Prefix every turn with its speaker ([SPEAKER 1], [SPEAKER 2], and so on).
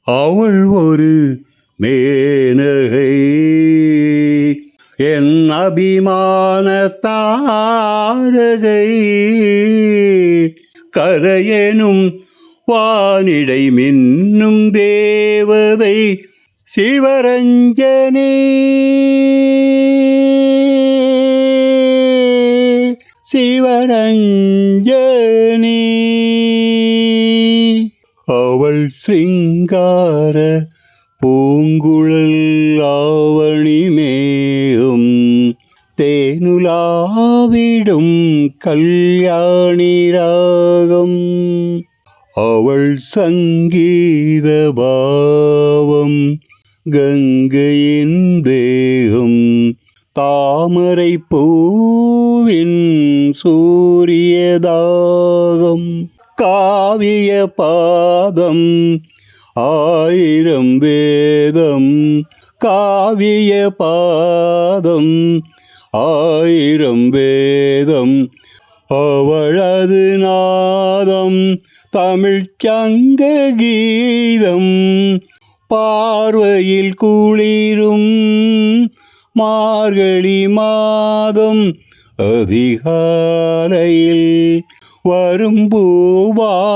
[SPEAKER 1] அவள் ஒரு மேனகை, என் அபிமான தாரகை, கரையெனும் வானிடை மின்னும் தேவதை சிவரஞ்சனே, சிவரஞ்சனே. அவள் சிங்கார பூங்குழல் ஆவணி மேகம், தேனுலாவிடும் கல்யாணி ராகம். அவள் சங்கீத பாவம் கங்கையின் தேகம், தாமரை பூவின் சூரியதாகம். காவிய பாதம் ஆயிரம் வேதம், காவிய பாதம் ஆயிரம் வேதம். அவளது நாதம் தமிழ் சங்க கீதம், பார்வையில் குளிரும் மார்கழி மாதம். அதிகாலையில் வரும் பூபாளராகம்,